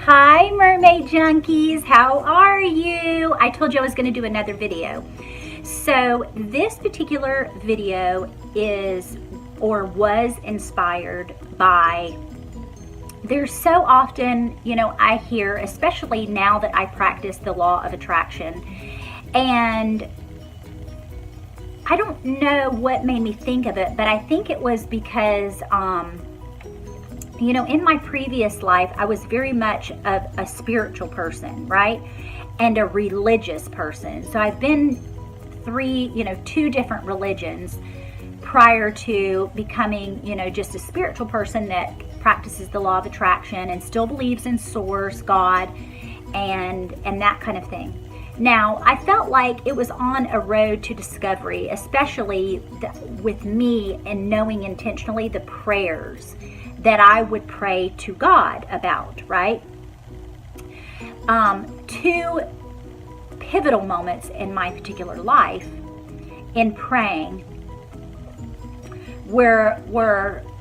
Hi mermaid junkies, how are you? I told you I was going to do another video. So this particular video is or was inspired by, there's so often, I hear, especially now that I practice the law of attraction, and I don't know what made me think of it, but I think it was because in my previous life, I was very much of a spiritual person, right? And a religious person. So I've been two different religions prior to becoming, just a spiritual person that practices the law of attraction and still believes in source, God, and that kind of thing. Now, I felt like it was on a road to discovery, especially with me and knowing intentionally the prayers that I would pray to God about, right? Two pivotal moments in my particular life in praying were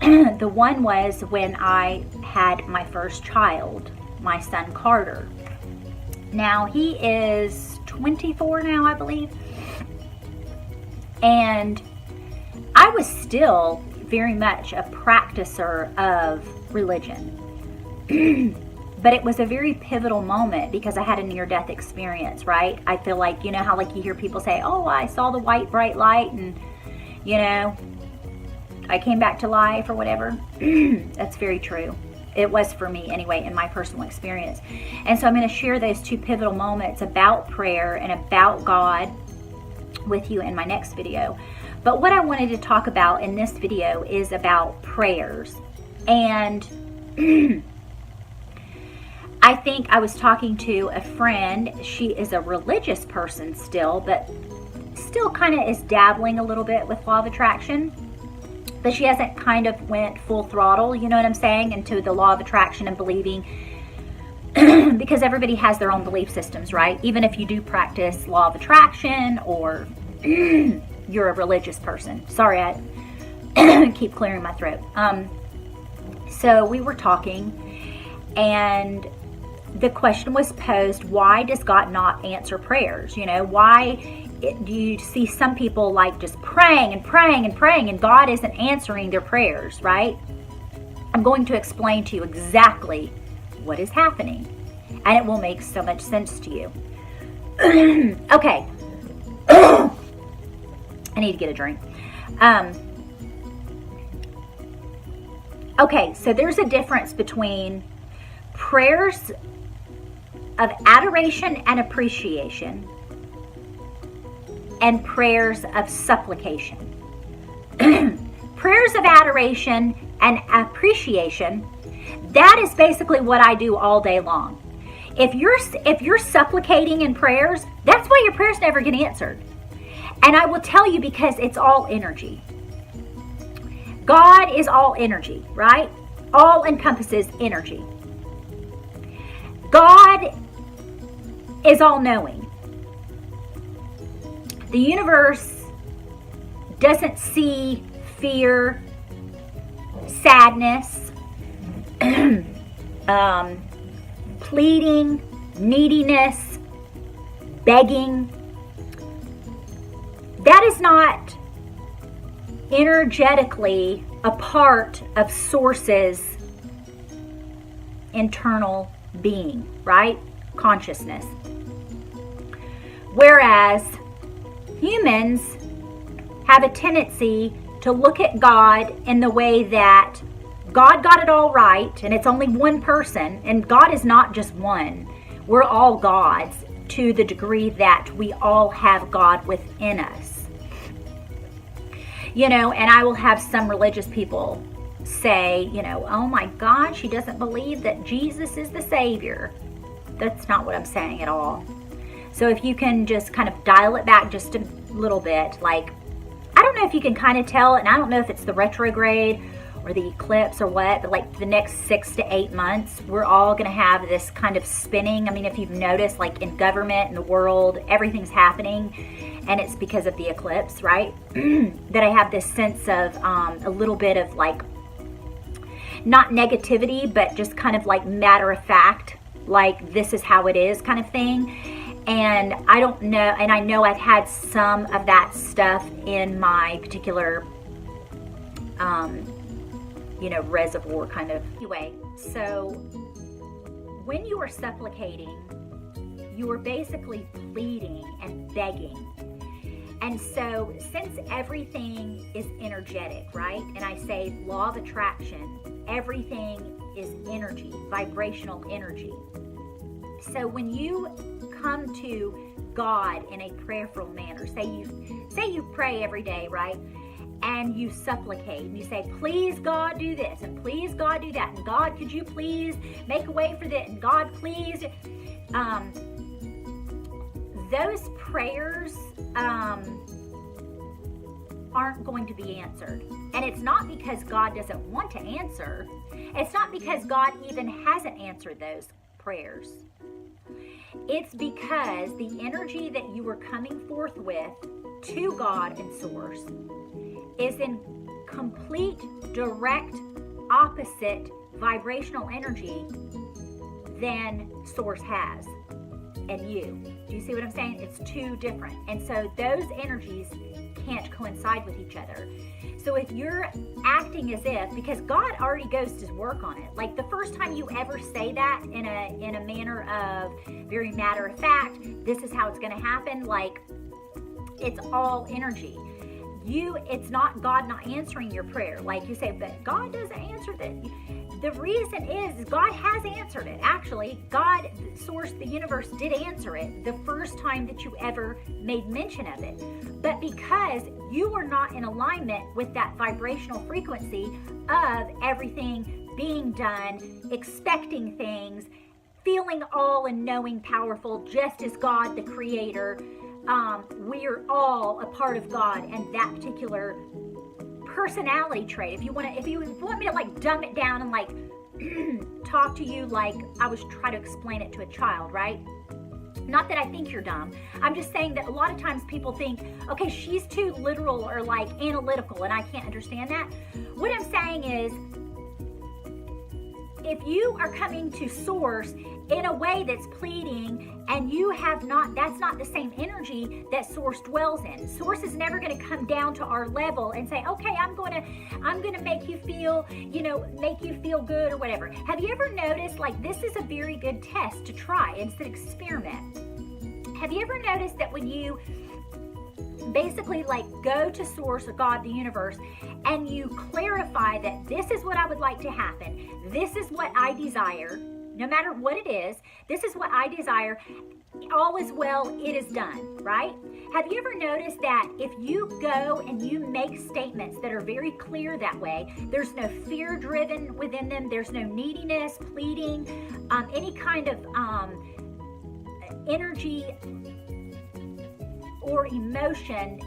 the one was when I had my first child, my son Carter. Now, he is 24 now, I believe. And I was still very much a practicer of religion. But it was a very pivotal moment because I had a near-death experience, right? I feel like, how like you hear people say, oh, I saw the white bright light and, I came back to life or whatever. That's very true. It was for me anyway, in my personal experience. And so I'm going to share those two pivotal moments about prayer and about God with you in my next video. But what I wanted to talk about in this video is about prayers. And I think I was talking to a friend. She is a religious person still, but still kind of is dabbling a little bit with law of attraction. But she hasn't kind of went full throttle, you know what I'm saying, into the law of attraction and believing. Because everybody has their own belief systems, right? Even if you do practice law of attraction or you're a religious person. Sorry, I keep clearing my throat. So we were talking, and the question was posed, why does God not answer prayers? Why do you see some people like just praying and praying and praying and God isn't answering their prayers, right? I'm going to explain to you exactly what is happening, and it will make so much sense to you. Okay. I need to get a drink. Okay, so there's a difference between prayers of adoration and appreciation and prayers of supplication. Prayers of adoration and appreciation, that is basically what I do all day long. If you're supplicating in prayers, that's why your prayers never get answered. And I will tell you, because it's all energy. God is all energy, right? All encompasses energy. God is all knowing. The universe doesn't see fear, sadness, pleading, neediness, begging. That is not energetically a part of Source's internal being, right? Consciousness. Whereas humans have a tendency to look at God in the way that God got it all right, and it's only one person, and God is not just one. We're all gods to the degree that we all have God within us. And I will have some religious people say, oh my God, she doesn't believe that Jesus is the Savior. That's not what I'm saying at all. So if you can just kind of dial it back just a little bit, like, I don't know if you can kind of tell, and I don't know if it's the retrograde or the eclipse or what, but like the next 6 to 8 months, we're all going to have this kind of spinning. I mean, if you've noticed, like in government, in the world, everything's happening, and it's because of the eclipse, right? That I have this sense of a little bit of like, not negativity, but just kind of like matter of fact like this is how it is kind of thing. And I don't know, and I know I've had some of that stuff in my particular, reservoir kind of. Anyway, so when you are supplicating, you are basically pleading and begging. And so since everything is energetic, right? And I say law of attraction, everything is energy, vibrational energy. So when you come to God in a prayerful manner, say you pray every day, right? And you supplicate and you say, please God do this, and please God do that, and God could you please make a way for this, and God please, those prayers aren't going to be answered. And it's not because God doesn't want to answer. It's not because God even hasn't answered those prayers. It's because the energy that you are coming forth with to God and Source is in complete, direct, opposite vibrational energy than Source has and you. Do you see what I'm saying? It's two different. And so those energies can't coincide with each other. So if you're acting as if, because God already goes to work on it, like the first time you ever say that in a manner of very matter of fact, this is how it's going to happen, like it's all energy. It's not God not answering your prayer. Like you say, but God doesn't answer that. The reason is God has answered it. Actually, God, Source, the universe did answer it the first time that you ever made mention of it. But because you were not in alignment with that vibrational frequency of everything being done, expecting things, feeling all and knowing powerful, just as God, the creator, we are all a part of God and that particular personality trait. If you want me to like dumb it down and like talk to you like I was trying to explain it to a child, right? Not that I think you're dumb. I'm just saying that a lot of times people think, okay, she's too literal or like analytical and I can't understand that. What I'm saying is, if you are coming to Source in a way that's pleading and you have not, that's not the same energy that Source dwells in. Source is never going to come down to our level and say, okay, I'm going to make you feel, make you feel good or whatever. Have you ever noticed, like, this is a very good test to try. It's an experiment. Have you ever noticed that when you basically like go to Source or God, the universe, and you clarify that this is what I would like to happen, this is what I desire, no matter what it is, this is what I desire, all is well, it is done, right? Have you ever noticed that if you go and you make statements that are very clear that way, there's no fear driven within them, there's no neediness, pleading, any kind of energy or emotion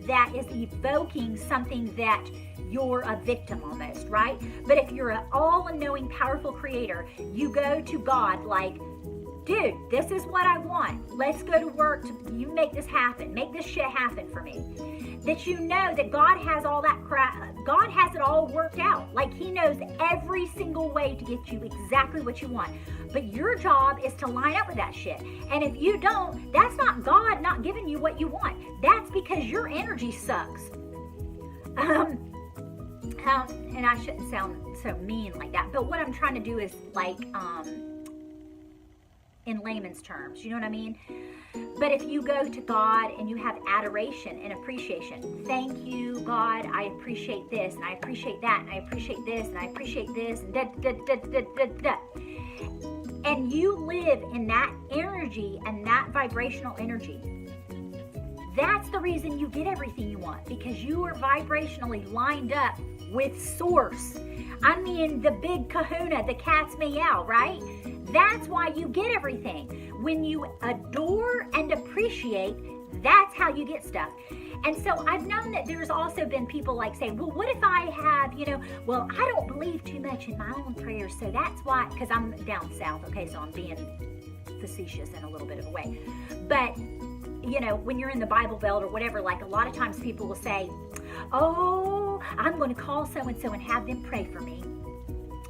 that is evoking something that you're a victim almost, right? But if you're an all-knowing, powerful creator, you go to God like, dude, this is what I want. Let's go to work. You make this happen. Make this shit happen for me. That you know that God has all that crap. God has it all worked out. Like he knows every single way to get you exactly what you want. But your job is to line up with that shit. And if you don't, that's not God not giving you what you want. That's because your energy sucks. And I shouldn't sound so mean like that. But what I'm trying to do is like, in layman's terms, you know what I mean? But if you go to God and you have adoration and appreciation, thank you, God, I appreciate this, and I appreciate that, and I appreciate this, and I appreciate this, and da da da da da da. And you live in that energy and that vibrational energy. That's the reason you get everything you want, because you are vibrationally lined up with Source. I mean, the big kahuna, the cat's meow, right? That's why you get everything. When you adore and appreciate, that's how you get stuff. And so I've known that there's also been people like saying, well, what if I have, well, I don't believe too much in my own prayers, so that's why, because I'm down south, okay, so I'm being facetious in a little bit of a way. But, when you're in the Bible Belt or whatever, like a lot of times people will say, oh, I'm going to call so-and-so and have them pray for me.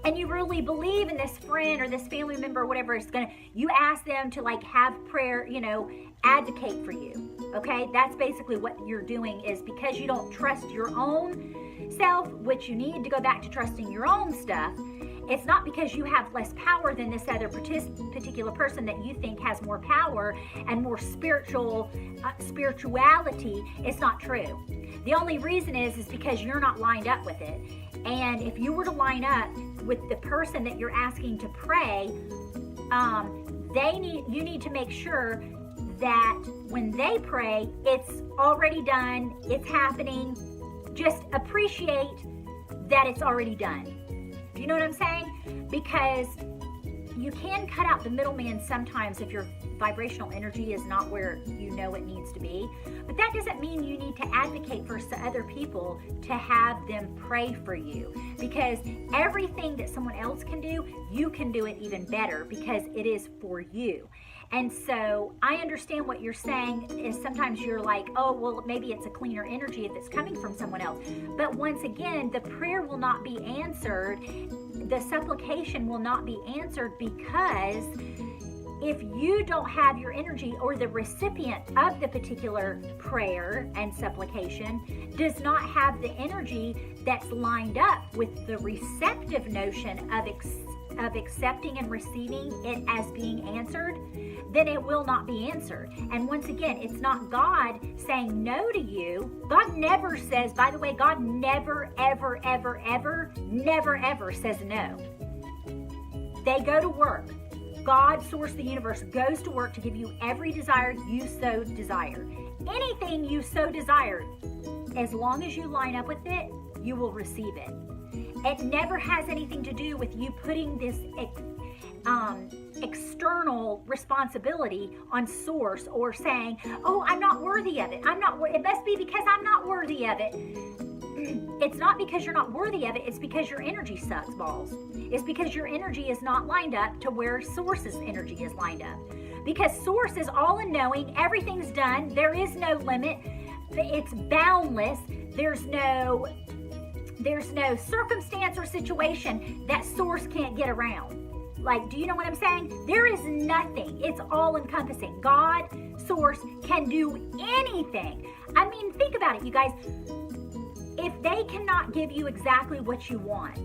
and you really believe in this friend or this family member or whatever is gonna, you ask them to like have prayer, you know, advocate for you. Okay, that's basically what you're doing, is because you don't trust your own self, which you need to go back to trusting your own stuff. It's not because you have less power than this other particular person that you think has more power and more spirituality. It's not true. The only reason is because you're not lined up with it. And if you were to line up with the person that you're asking to pray, you need to make sure that when they pray, it's already done, it's happening. Just appreciate that it's already done. Do you know what I'm saying? Because you can cut out the middleman sometimes if your vibrational energy is not where you know it needs to be. But that doesn't mean you need to advocate for other people to have them pray for you. Because everything that someone else can do, you can do it even better because it is for you. And so I understand what you're saying is sometimes you're like, oh, well, maybe it's a cleaner energy if it's coming from someone else. But once again, the prayer will not be answered. The supplication will not be answered because if you don't have your energy, or the recipient of the particular prayer and supplication does not have the energy that's lined up with the receptive notion of accepting and receiving it as being answered, then it will not be answered. And once again, it's not God saying no to you. God never says, by the way, God never, ever, ever, ever, never, ever says no. They go to work. God, source, the universe, goes to work to give you every desire you so desire. Anything you so desire, as long as you line up with it, you will receive it. It never has anything to do with you putting this external responsibility on source, or saying, oh, I'm not worthy of it. It must be because I'm not worthy of it. It's not because you're not worthy of it. It's because your energy sucks balls. It's because your energy is not lined up to where source's energy is lined up. Because source is all in knowing. Everything's done. There is no limit. It's boundless. There's no circumstance or situation that source can't get around. Like, do you know what I'm saying? There is nothing. It's all encompassing. God, source, can do anything. I mean, think about it, you guys. If they cannot give you exactly what you want,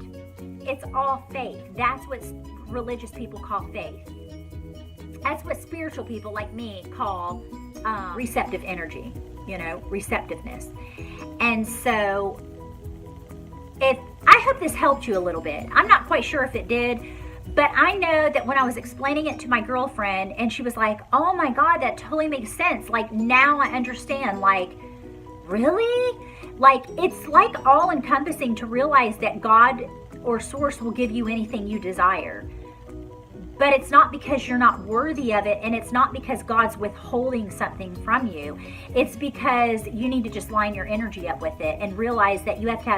it's all faith. That's what religious people call faith. That's what spiritual people like me call receptive energy, receptiveness. And so, I hope this helped you a little bit. I'm not quite sure if it did, but I know that when I was explaining it to my girlfriend, and she was like, oh my God, that totally makes sense. Like, now I understand. Like, really? Like, it's like all encompassing to realize that God or source will give you anything you desire. But it's not because you're not worthy of it, and it's not because God's withholding something from you. It's because you need to just line your energy up with it and realize that you have to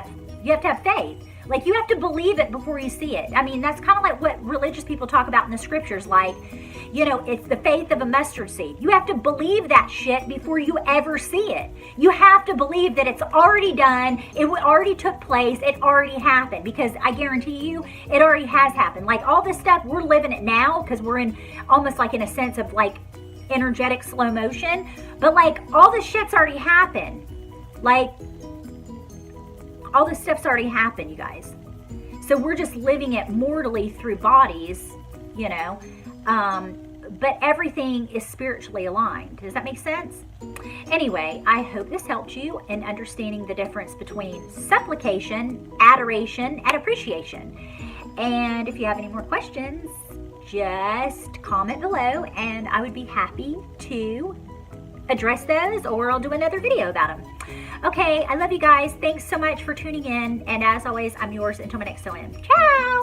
have faith. Like, you have to believe it before you see it. I mean, that's kind of like what religious people talk about in the scriptures. Like, it's the faith of a mustard seed. You have to believe that shit before you ever see it. You have to believe that it's already done. It already took place. It already happened. Because I guarantee you, it already has happened. Like, all this stuff, we're living it now because we're in almost like in a sense of like energetic slow motion. But like, all this shit's already happened. Like, all this stuff's already happened, you guys. So we're just living it mortally through bodies, but everything is spiritually aligned. Does that make sense? Anyway, I hope this helped you in understanding the difference between supplication, adoration, and appreciation. And if you have any more questions, just comment below and I would be happy to address those, or I'll do another video about them. Okay, I love you guys. Thanks so much for tuning in. And as always, I'm yours until my next one. Ciao!